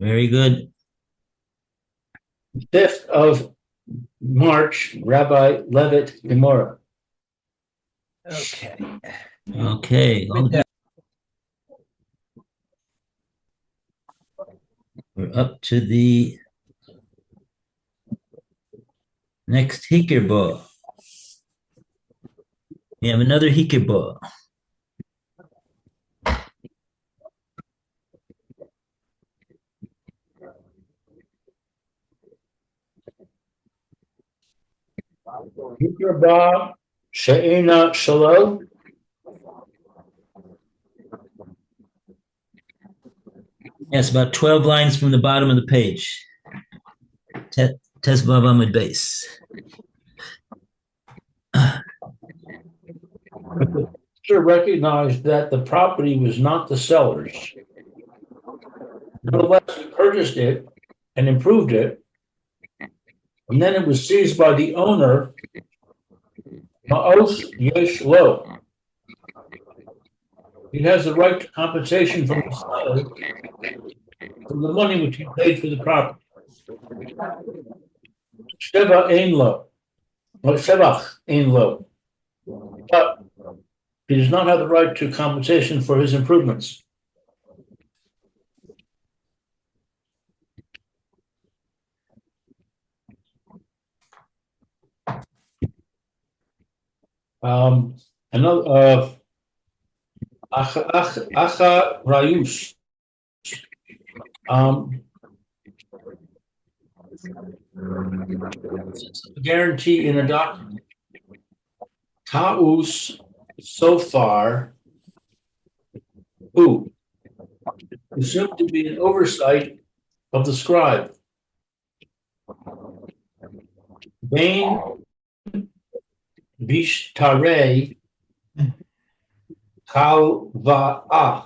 Very good. 5th of March, Rabbi Levitt, Gemora. Okay. Okay. We're up to the next Hikkerball. We have another Hikkerball. Hikra She'ena Shalom. Yes, about 12 lines from the bottom of the page. Tes Bava Amud Beis. Sure recognized that the property was not the seller's. Nevertheless, he purchased it and improved it, and then it was seized by the owner, Ma'os Yesh Lo. He has the right to compensation from the seller from the money which he paid for the property. Sheva Ein Lo, or Shevach Ein Lo. But he does not have the right to compensation for his improvements. Another Acha Rayush. Guarantee in a document. Taus so far, who assumed to be an oversight of the scribe. Bain Bishtare Kalva'a.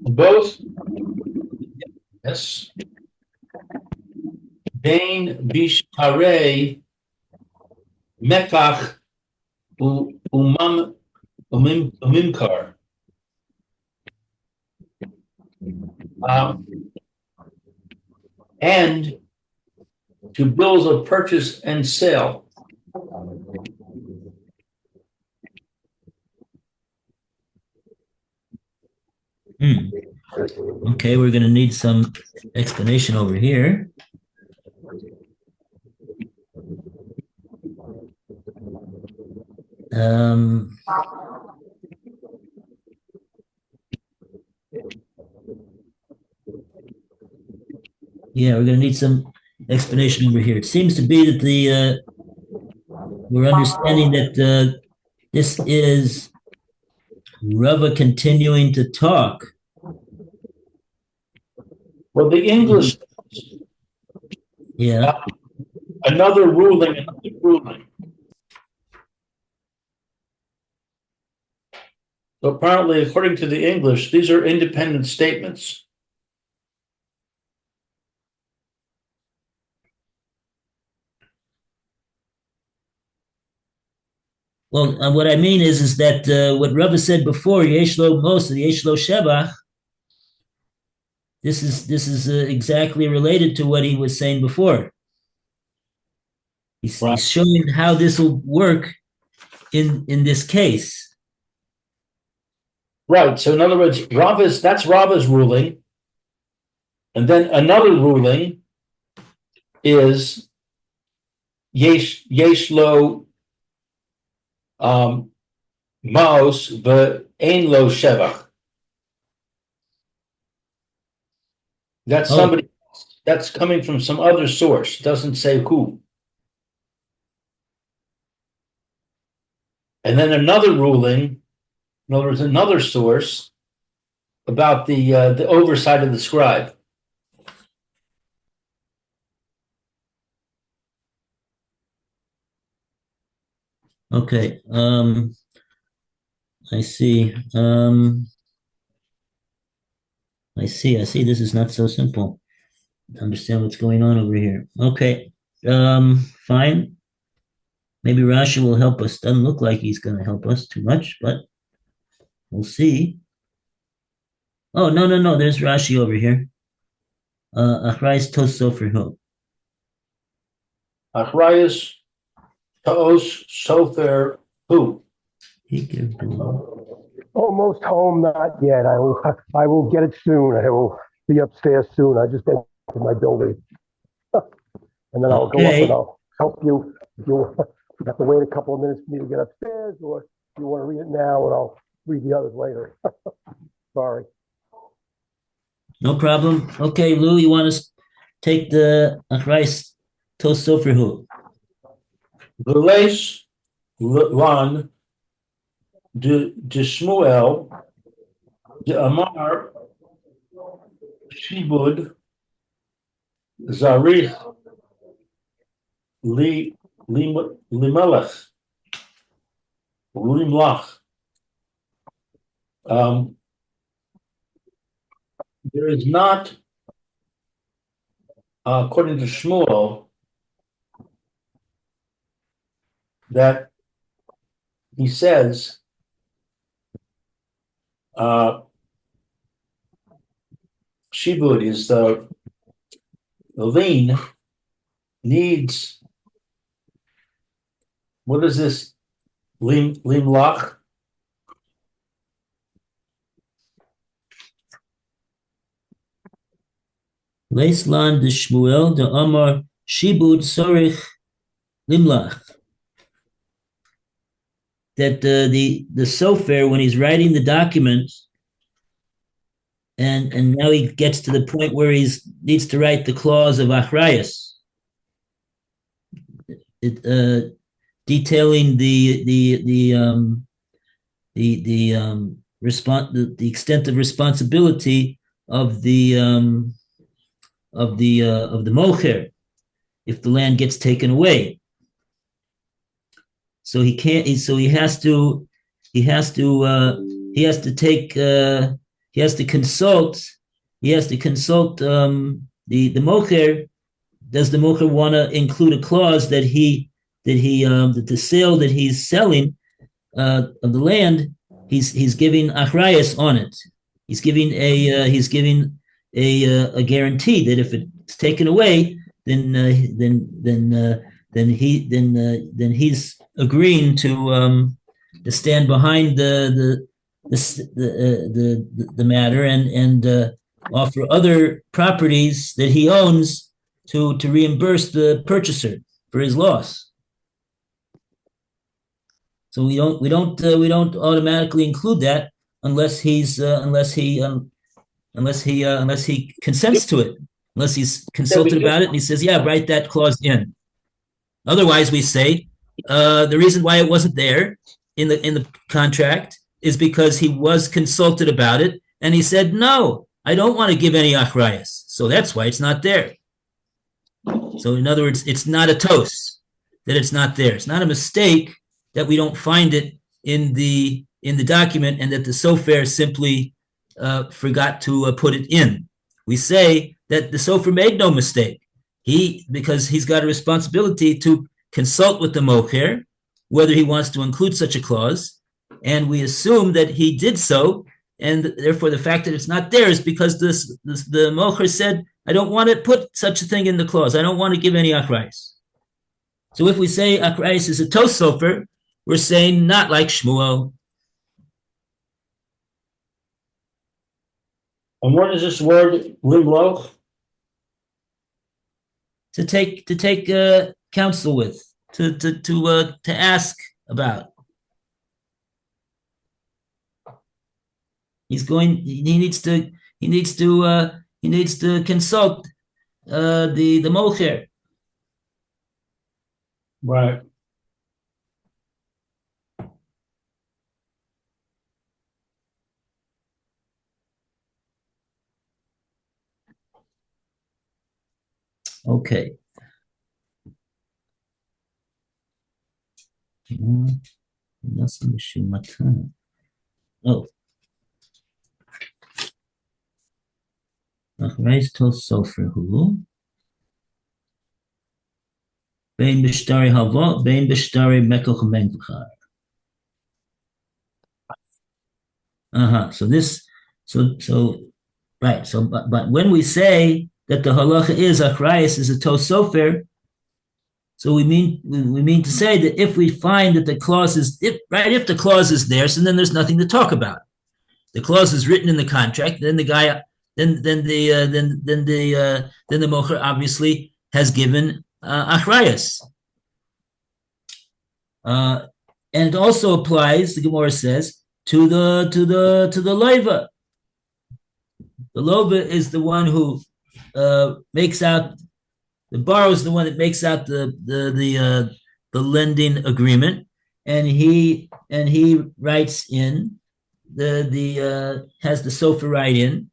Both, yes, Bain Bishtare Mekach Umimkar. And to bills of purchase and sale. Okay, we're going to need some explanation over here. Yeah, we're going to need some explanation over here. It seems to be that we're understanding that this is Rava continuing to talk. Well, the English, yeah, another ruling. So apparently, according to the English, these are independent statements. Well, what I mean is that what Rava said before, Yesh Lo Mosa, Yesh Lo Shebach, this is exactly related to what he was saying before. He's showing how this will work in this case. Right. So in other words, that's Rava's ruling. And then another ruling is Yesh Lo Maos Ve'ein Lo Shevach. That's somebody else. That's coming from some other source. It doesn't say who. And then another ruling, in other words, another source about the oversight of the scribe. Okay. I see. I see. This is not so simple. Understand what's going on over here. Okay. Fine. Maybe Rashi will help us. Doesn't look like he's going to help us too much, but we'll see. Oh, no. There's Rashi over here. Achrayus tos sofer hu. Achrayus tos sofer hu. Almost home, not yet. I will get it soon. I will be upstairs soon. I just entered my building. And then I'll go up Okay. and I'll help you. If you have to wait a couple of minutes for me to get upstairs, or if you want to read it now and I'll read the others later. Sorry. No problem. Okay, Lou, you want to take the Achrayus tos sofer hu? V'leis lan de Shmuel de Amar Shibud Zarich Limelech Limlach. There is not, according to Shmuel, that he says Shibud is the lien needs, what is this? Limlach? Leislan de Shmuel de Amar Shibud Sorich Limlach. That the sofer, when he's writing the document, and now he gets to the point where he needs to write the clause of Achrayus, detailing the extent of responsibility of the mocher if the land gets taken away. So he can't. So he has to consult. He has to consult the mocher. Does the mocher want to include a clause that that the sale that he's selling of the land, he's giving achrayus on it. He's giving a guarantee that if it's taken away, then he's agreeing to stand behind the matter and offer other properties that he owns to reimburse the purchaser for his loss. So we don't automatically include that unless he consents to it, unless he's consulted about it and he says, yeah, write that clause in. Otherwise, we say the reason why it wasn't there in the contract is because he was consulted about it and he said, no, I don't want to give any achrayas. So that's why it's not there. So in other words, it's not a tos that it's not there. It's not a mistake that we don't find it in the document and that the sofer simply forgot to put it in. We say that the sofer made no mistake. Because he's got a responsibility to consult with the mocher whether he wants to include such a clause, and we assume that he did so, and therefore the fact that it's not there is because the mocher said, I don't want to put such a thing in the clause. I don't want to give any achrayus. So if we say achrayus is a tos sofer, we're saying not like Shmuel. And what is this word, limloch? To take counsel with, to ask about. He needs to consult the mocher. Right. Okay. Oh. Achrayus tos sofer hu. Bein b'shtari hava, bein b'shtari mekoch menchar. So Right. So, but when we say that the halacha is achrayus is a tos sofer, so we mean to say that if we find that the clause is if the clause is there, so then there's nothing to talk about. The clause is written in the contract. Then the guy, then the mocher obviously has given achrayus. And it also applies, the Gemora says, to the Leva. The Leva is the one who makes out, the borrower is the one that makes out the lending agreement, and he writes in has the sofa write in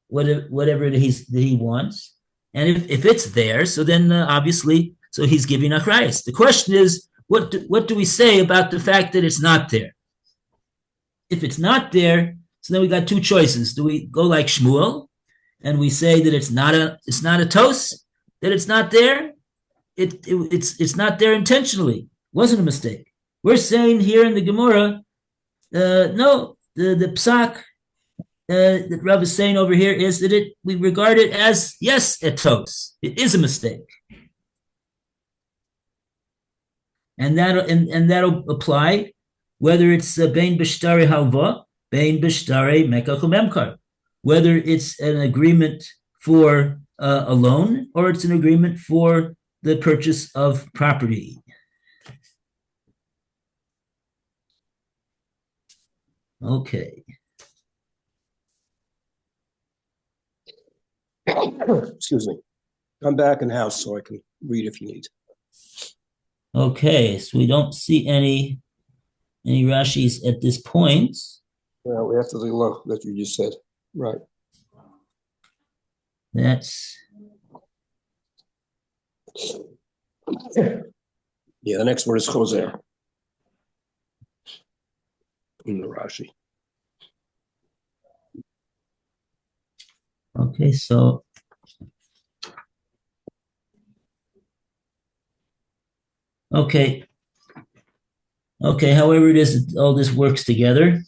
whatever it is that he wants, and if it's there, so then obviously, so he's giving achrayus. The question is, what do we say about the fact that it's not there? If it's not there, so then we got two choices. Do we go like Shmuel and we say that it's not a tos, that it's not there? It's not there intentionally. It wasn't a mistake. We're saying here in the Gemora, no, the psak that Rav is saying over here is that we regard it as, yes, a tos. It is a mistake. And that'll apply whether it's bein b'shtari halva, bein b'shtari mekach u'memkar, whether it's an agreement for a loan or it's an agreement for the purchase of property. Okay. Excuse me. I'm back in the house so I can read if you need. Okay, so we don't see any Rashis at this point. Well, after the law that you just said, right? That's yeah. The next word is choser in the Rashi. okay. So okay. However it is, all this works together.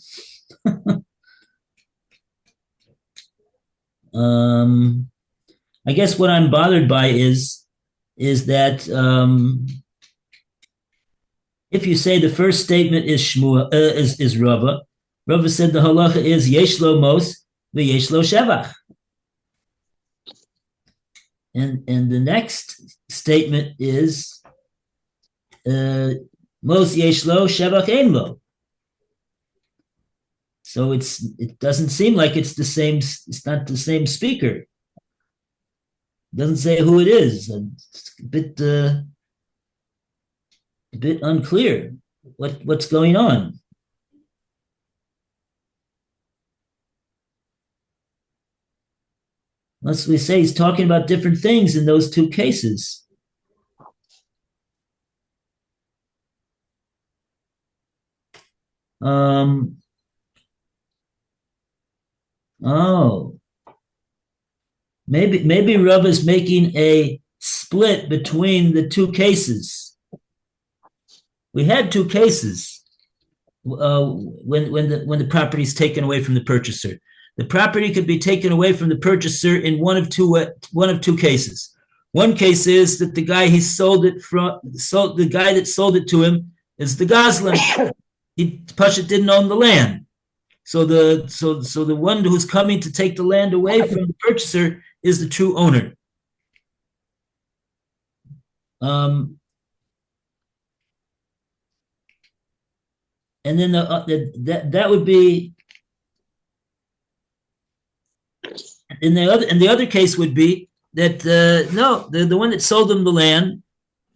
I guess what I'm bothered by is that if you say the first statement is Shmuel, is Rava. Rava said the halacha is yesh lo mos v'yesh lo shevach, and the next statement is mos yesh lo shevach ein lo. So it doesn't seem like it's the same. It's not the same speaker. It doesn't say who it is. It's a bit unclear what's going on. Unless we say he's talking about different things in those two cases. Oh, maybe Rav is making a split between the two cases. We had two cases when the property is taken away from the purchaser. The property could be taken away from the purchaser in one of two cases. One case is that the guy the guy that sold it to him is the Gazlan. Pasha didn't own the land. So the one who's coming to take the land away from the purchaser is the true owner. And then that would be, and the other case would be that no, the one that sold him the land,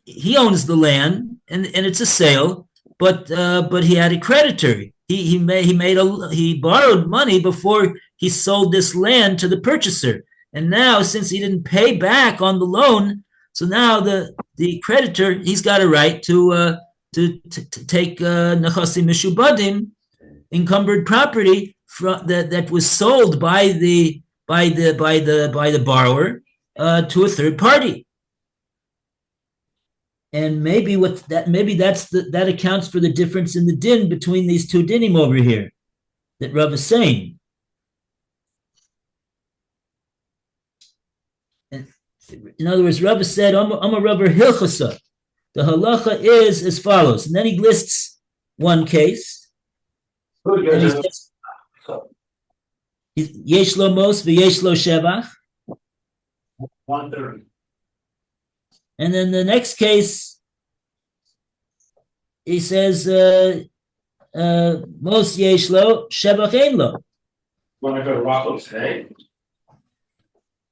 he owns the land, and it's a sale, but he had a creditor. He borrowed money before he sold this land to the purchaser, and now since he didn't pay back on the loan, so now the creditor, he's got a right to take nechasim mishubadim, encumbered property that was sold by the borrower to a third party. And maybe that accounts for the difference in the din between these two dinim over here that Rav is saying. In other words, Rava said, I'm a Rava Hilchasa. The halacha is as follows. And then he lists one case. And he says, Yesh lo mos v'yesh lo shevach. 130. And then the next case, he says, mos yesh lo, shevach ein lo. Want to go to Rocco today?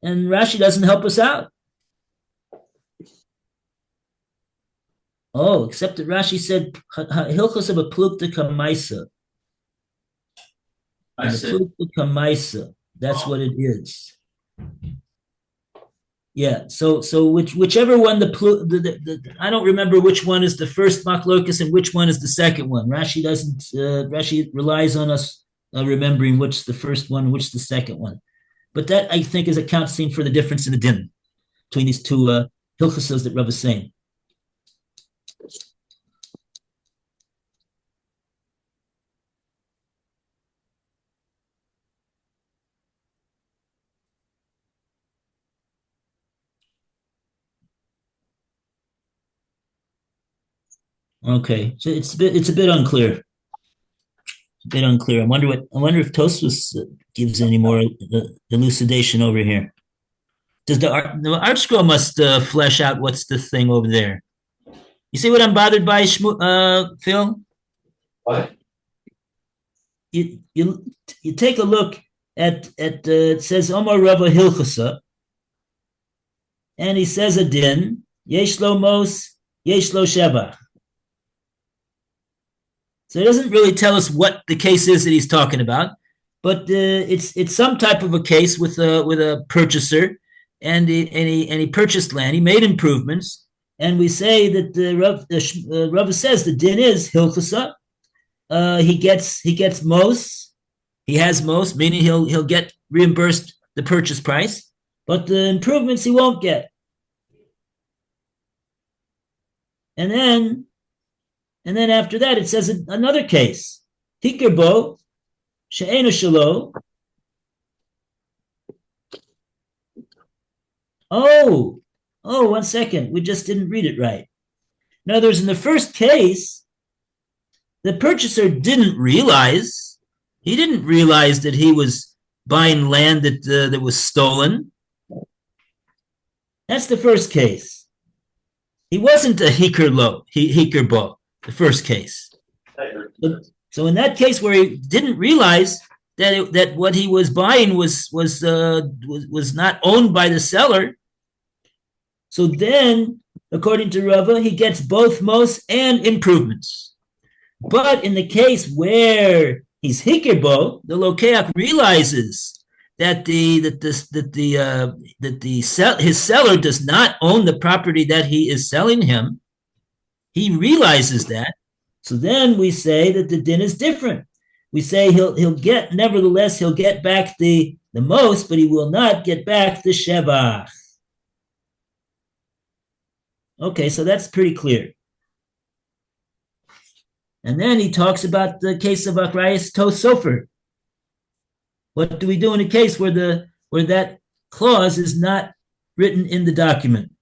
And Rashi doesn't help us out. Oh, except that Rashi said, Hilchos of a plukta kamaisa. I said, Plukta kamaisa. That's what it is. Yeah. So whichever one I don't remember which one is the first machlokas and which one is the second one. Rashi doesn't. Rashi relies on us remembering which the first one, which the second one. But that I think is accounting for the difference in the din between these two hilchos that Rav is saying. Okay, so it's a bit unclear. A bit unclear. I wonder if Tosfos gives any more elucidation over here. Does the art scroll must flesh out what's the thing over there? You see what I'm bothered by, Phil? what? You take a look at it says Omar Rava Hilchasa, and he says a din yesh lo mos yesh lo shevach. So it doesn't really tell us what the case is that he's talking about, but it's some type of a case with a purchaser, and he purchased land. He made improvements, and we say that the Rav says the din is hilchasa. He gets mos. He has mos, meaning he'll get reimbursed the purchase price, but the improvements he won't get. And then after that, it says another case. Hikerbo, she'ena shalo. Oh, 1 second. We just didn't read it right. In other words, in the first case, the purchaser didn't realize. He didn't realize that he was buying land that was stolen. That's the first case. He wasn't a hikerbo. The first case. So in that case where he didn't realize that what he was buying was not owned by the seller, so then according to Rava he gets both mos and improvements. But in the case where he's hikerbo, the lokeach realizes that his seller does not own the property that he is selling him. He realizes that. So then we say that the din is different. We say he'll get back the most, but he will not get back the shevach. Okay, so that's pretty clear. And then he talks about the case of Achrayas Tos Sofer. What do we do in a case where that clause is not written in the document?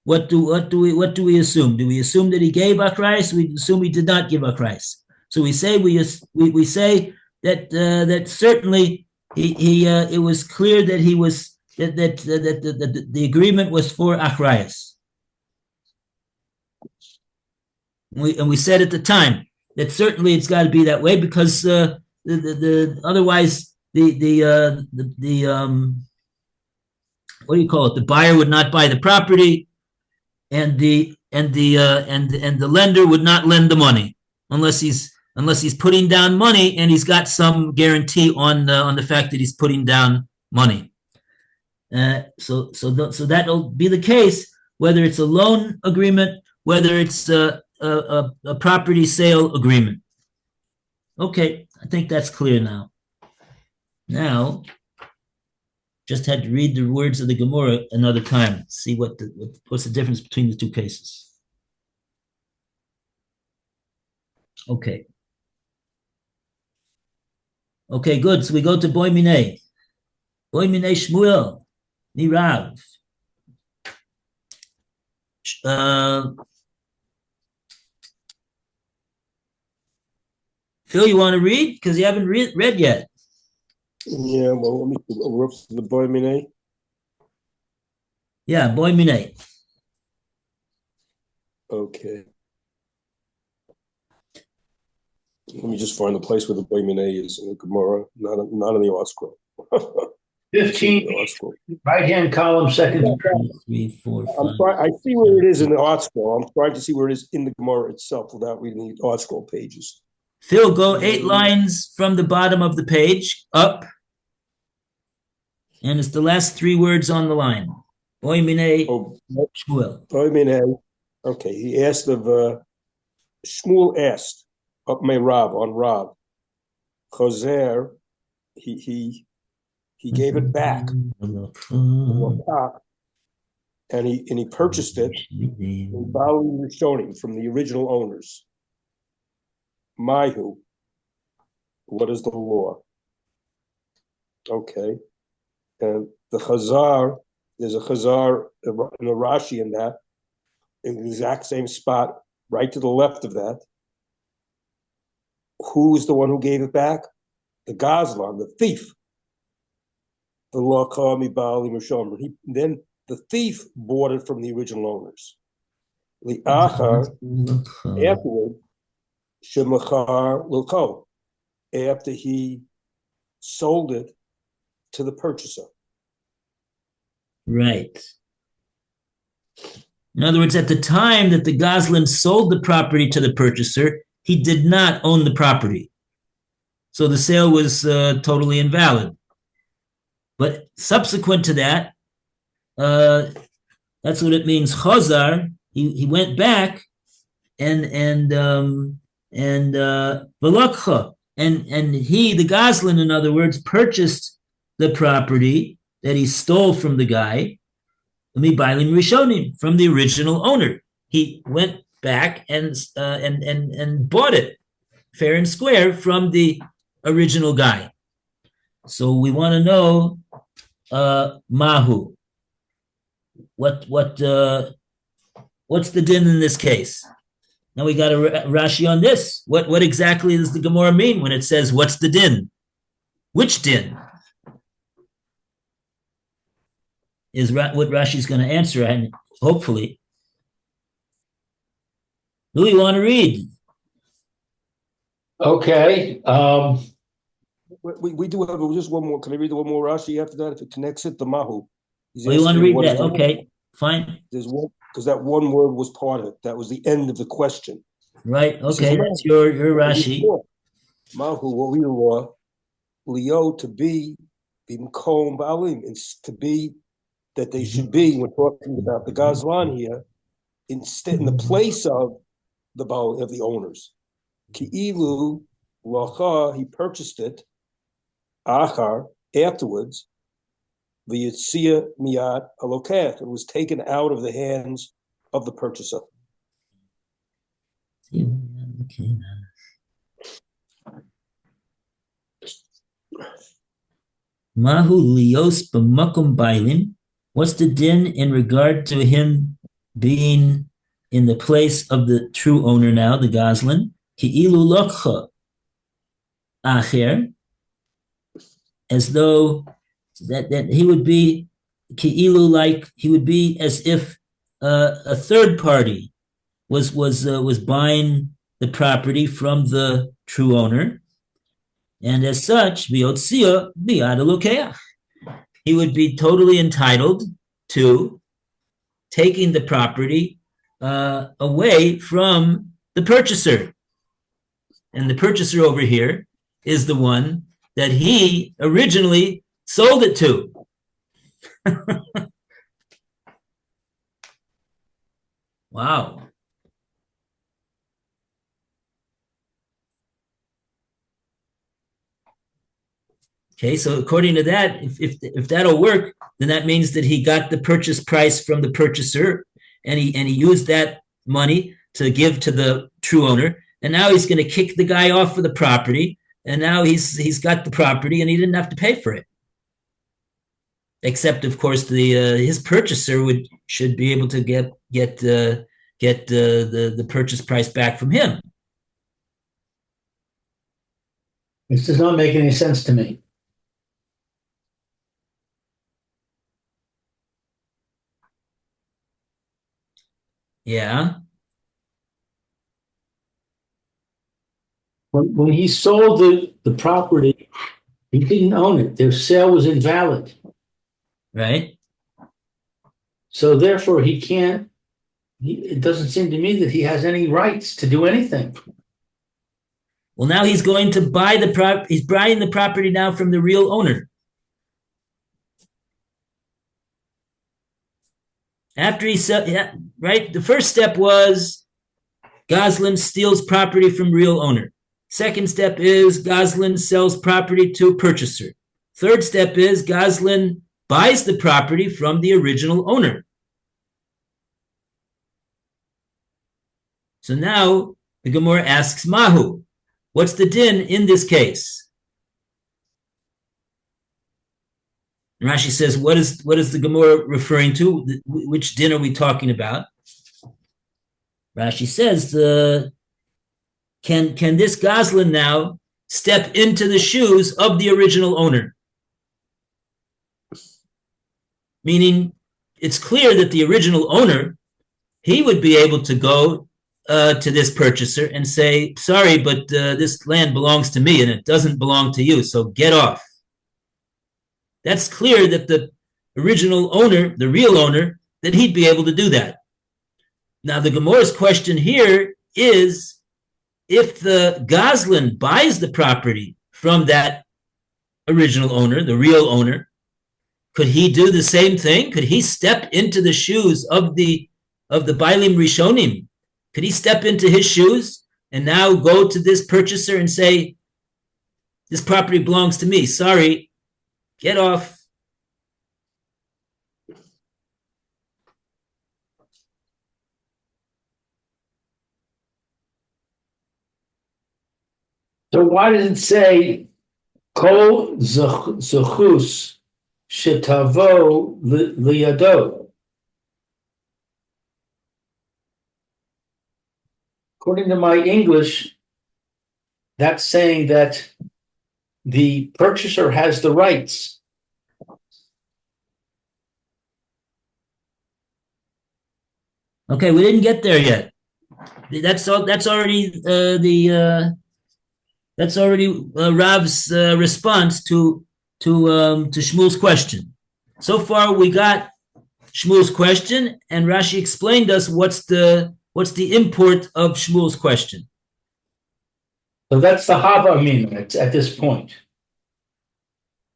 What do we assume? Do we assume that he gave Achrayas? We assume he did not give Achrayas. So we say that certainly it was clear that he was that the agreement was for Achrayas. We said at the time that certainly it's got to be that way because otherwise the what do you call it? The buyer would not buy the property, and the lender would not lend the money unless he's putting down money and he's got some guarantee on the fact that he's putting down money. So that'll be the case whether it's a loan agreement, whether it's a property sale agreement. Okay, I think that's clear now. Now, just had to read the words of the Gemora another time, see what's the difference between the two cases. Okay. Okay, good. So we go to Boy Minei. Boy Minei Shmuel, Nirav. Phil, you want to read? Because you haven't read yet. Yeah, well, let me, we're up to the boy mine. Yeah, boy minay. Okay. Let me just find the place where the boy mine is in the Gemora, not in the art scroll. 15, The art scroll. right-hand column, second. 3, 4, 5. I see where it is in the art scroll. I'm trying to see where it is in the Gemara itself without reading the art scroll pages. Phil, go 8 lines from the bottom of the page up. And it's the last 3 words on the line. Boy minay Shmuel. Boy mine. Okay, he asked of Shmuel asked up my Rav on Rav. Choser, he gave it back. And he purchased it in Bali Rishonim from the original owners. Mahu. What is the law? Okay. And the Chazar, there's a Chazar in the Rashi in that, in the exact same spot, right to the left of that. Who's the one who gave it back? The Gazlan, the thief. The law called me Bali Rishonim. Then the thief bought it from the original owners. The Achar, afterward, Shemachar Lilko, after he sold it to the purchaser. Right. In other words, at the time that the Goslin sold the property to the purchaser, he did not own the property. So the sale was totally invalid. But subsequent to that, that's what it means. Chazar, he went back and Velakha, and he, the Goslin, in other words, purchased the property that he stole from the guy, Bailim Rishonim, from the original owner. He went back and bought it fair and square from the original guy. So we want to know Mahu. What's the din in this case? Now we got a Rashi on this. What exactly does the Gemora mean when it says what's the din? Which din? Is what Rashi's going to answer, and hopefully. Who do you want to read? Okay. We do have just one more. Can I read the one more Rashi after that? If it connects it, the Mahu. You want to read that? Okay, fine. There's one, because that one word was part of it. That was the end of the question. Right, okay, that's your Rashi. Mahu, what we law, Leo, to be Bimkom Baalim, to be that they should be, we're talking about the Gazlan here, instead in the place of the Baal of the owners. Ki'ilu Lacha, he purchased it, Achar, afterwards, the Metzia Miyad Alokech, it was taken out of the hands of the purchaser. Mahu lios b'makom bailim. What's the din in regard to him being in the place of the true owner now, the Goslin? Ki'ilu lokcha acher, as though that he would be ki'ilu, like he would be as if a third party was buying the property from the true owner, and as such, v'yotzia biyad elokeach, he would be totally entitled to taking the property away from the purchaser. And the purchaser over here is the one that he originally sold it to. Wow. Okay, so according to that, if that'll work, then that means that he got the purchase price from the purchaser, and he used that money to give to the true owner, and now he's going to kick the guy off of the property, and now he's got the property, and he didn't have to pay for it. except of course his purchaser should be able to get the purchase price back from him. This does not make any sense to me. Yeah. When he sold the property, he didn't own it. Their sale was invalid. Right. So therefore, he can't. It doesn't seem to me that he has any rights to do anything. Well, now he's going to buy he's buying the property now from the real owner. After he said, yeah, right? The first step was Goslin steals property from real owner. Second step is Goslin sells property to purchaser. Third step is Goslin buys the property from the original owner. So now the Gemora asks Mahu, what's the din in this case? And Rashi says, what is the Gemora referring to? Which din are we talking about? Rashi says, can this Goslin now step into the shoes of the original owner? Meaning, it's clear that the original owner, he would be able to go to this purchaser and say, sorry, but this land belongs to me and it doesn't belong to you, so get off. That's clear that the original owner, the real owner, that he'd be able to do that. Now, the Gemora's question here is, if the Goslin buys the property from that original owner, the real owner, could he do the same thing? Could he step into the shoes of the Bailim Rishonim? Could he step into his shoes and now go to this purchaser and say, this property belongs to me, sorry, get off? So why does it say Kol Zechus Shetavo Liyado? According to my English, that's saying that the purchaser has the rights. Okay, we didn't get there yet. That's already Rav's response to Shmuel's question. So far, we got Shmuel's question, and Rashi explained us what's the import of Shmuel's question. So that's the Hava Amina at this point.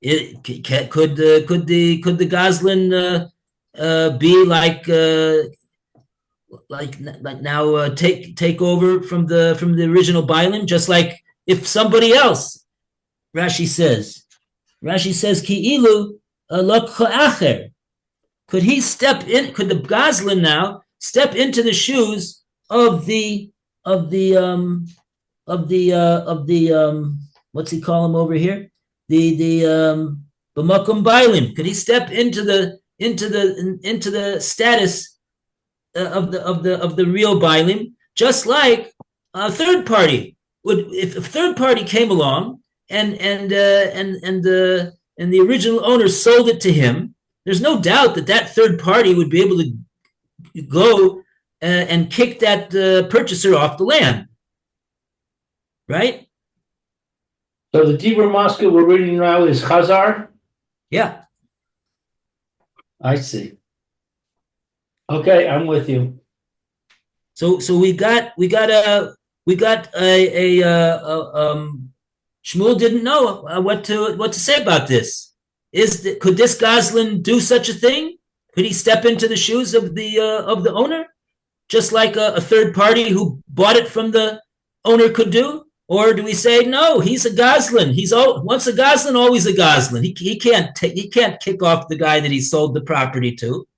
Could the Goslin be like now take over from the original Bailim, just like if somebody else? Rashi says ki'ilu lokcha acher. Could he step in? Could the Goslin now step into the shoes of the what's he call him over here? The b'makom Bailim. Could he step into the status of the real Bailim, just like a third party would? If a third party came along and the original owner sold it to him, there's no doubt that third party would be able to go and kick that purchaser off the land, right? So the Dibur Moscow we're reading now is Chazar? Yeah. I see. Okay, I'm with you. So we got a Shmuel didn't know what to say about this. Could this Goslin do such a thing? Could he step into the shoes of the owner, just like a third party who bought it from the owner could do? Or do we say no? He's a Goslin. Once a Goslin, always a Goslin. He can't kick off the guy that he sold the property to.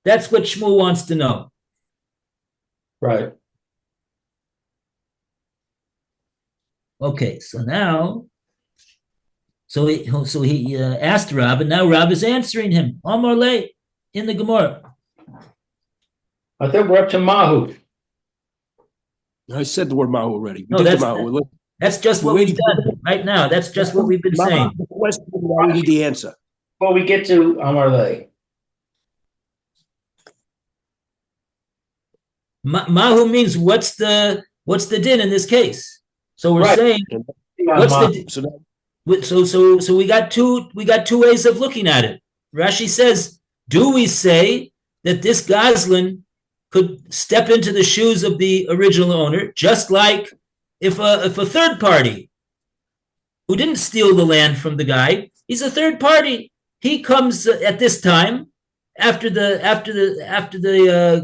That's what Shmuel wants to know. Right. Okay, so now he asked Rav, and now Rav is answering him. Amar le in the Gemara. I think we're up to Mahu. I said the word Mahu already. No, that's just what we've done right now. That's just what we've been saying. The question, now we need the answer. Before we get to Amarle. Mahu means what's the din in this case? So we're Right. saying what's the so we got two ways of looking at it. Rashi says, do we say that this Goslin could step into the shoes of the original owner, just like if a third party who didn't steal the land from the guy, he's a third party. He comes at this time after the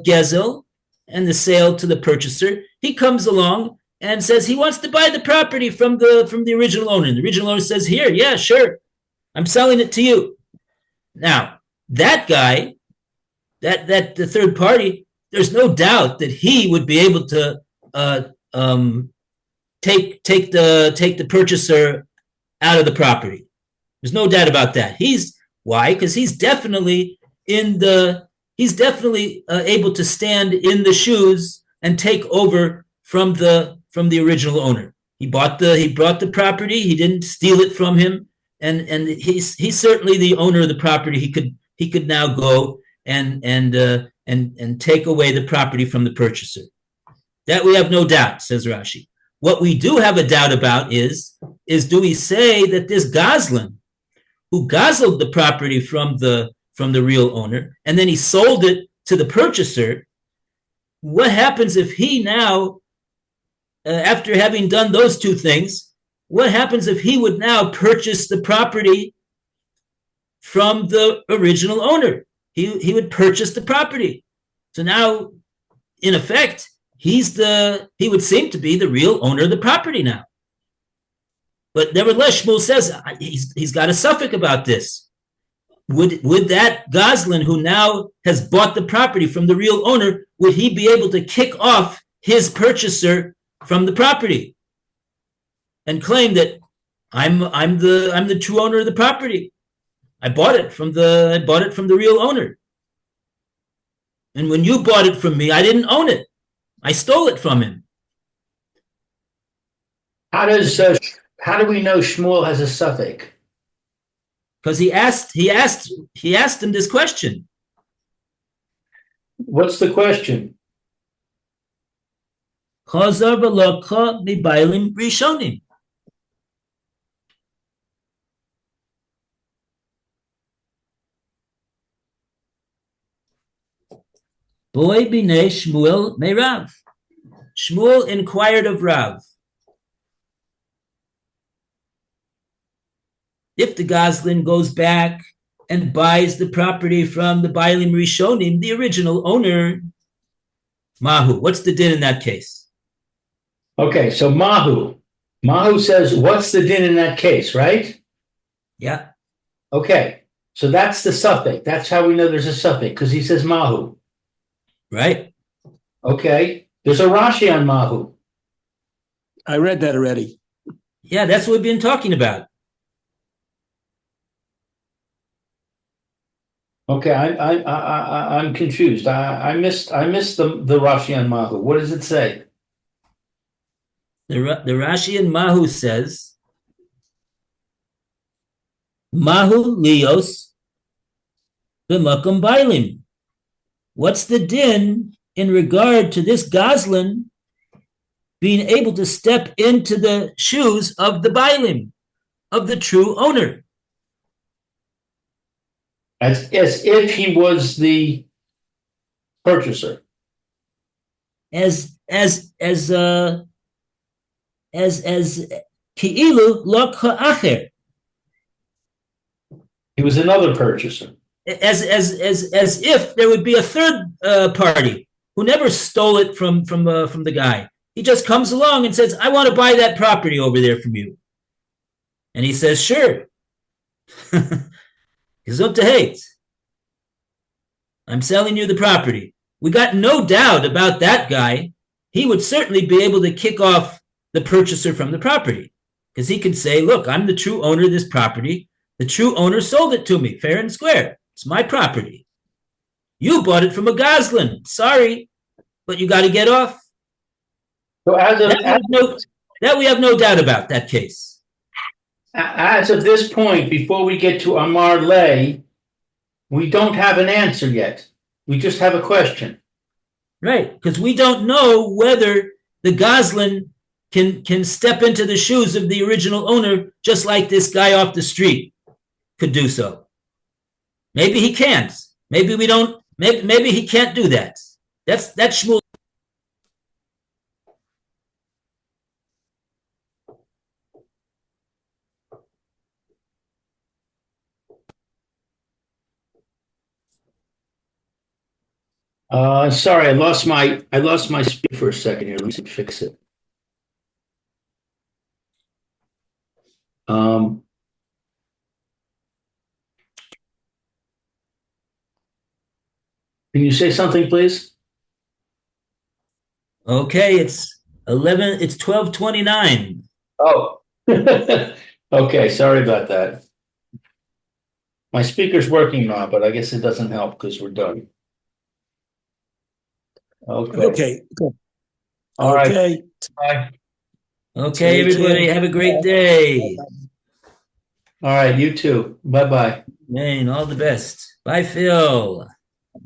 gezel and the sale to the purchaser. He comes along and says he wants to buy the property from the original owner. And the original owner says, here, yeah, sure, I'm selling it to you. Now, that guy, that the third party, there's no doubt that he would be able to take the purchaser out of the property. There's no doubt about that. Why? Because he's definitely able to stand in the shoes and take over from the original owner. He brought the property. He didn't steal it from him, and he's certainly the owner of the property. He could now go and take away the property from the purchaser. That we have no doubt, says Rashi. What we do have a doubt about is do we say that this Goslin, who guzzled the property from the real owner, and then he sold it to the purchaser, what happens if he now, after having done those two things, what happens if he would now purchase the property from the original owner? He would purchase the property. So now, in effect, he would seem to be the real owner of the property now. But nevertheless, Shmuel says he's got a suffix about this. Would that Goslin, who now has bought the property from the real owner, would he be able to kick off his purchaser from the property and claim that I'm the true owner of the property? I bought it from the real owner. And when you bought it from me, I didn't own it. I stole it from him. How do we know Shmuel has a suffix? Because he asked him this question. What's the question? Chazar v'lokcha mibaylim rishonim. Boy b'nei Shmuel may Rav. Shmuel inquired of Rav, if the Goslin goes back and buys the property from the Bailim Rishonim, the original owner, Mahu, what's the din in that case? Okay, so Mahu says, what's the din in that case, right? Yeah. Okay, so that's the suffix. That's how we know there's a suffix, because he says Mahu. Right. Okay, there's a Rashi on Mahu. I read that already. Yeah, that's what we've been talking about. Okay, I'm confused. I missed the Rashi on Mahu. What does it say? The Rashi in Mahu says, Mahu lios b'makom bailim. What's the din in regard to this Goslin being able to step into the shoes of the bailim, of the true owner? As if he was the purchaser. As ki'ilu lo ka'acher. He was another purchaser. As if there would be a third party who never stole it from the guy. He just comes along and says, I want to buy that property over there from you. And he says, sure. Gesundheit. I'm selling you the property. We got no doubt about that guy. He would certainly be able to kick off the purchaser from the property. Because he could say, look, I'm the true owner of this property. The true owner sold it to me, fair and square. It's my property. You bought it from a Goslin. Sorry, but you got to get off. So That we have no doubt about, that case. as of this point, before we get to Amar Lay, we don't have an answer yet. We just have a question. Right, because we don't know whether the Goslin can step into the shoes of the original owner just like this guy off the street could do so. Maybe he can't. Maybe we don't. Maybe he can't do that. That's Shmuel. Sorry, I lost my speed for a second here. Let me fix it. Can you say something, please? Okay, it's 12:29. Oh, okay. Sorry about that. My speaker's working now, but I guess it doesn't help because we're done. Okay. Okay. All right. Okay. Bye. Okay, everybody, have a great day. All right. You too. Bye-bye. Man, all the best. Bye, Phil.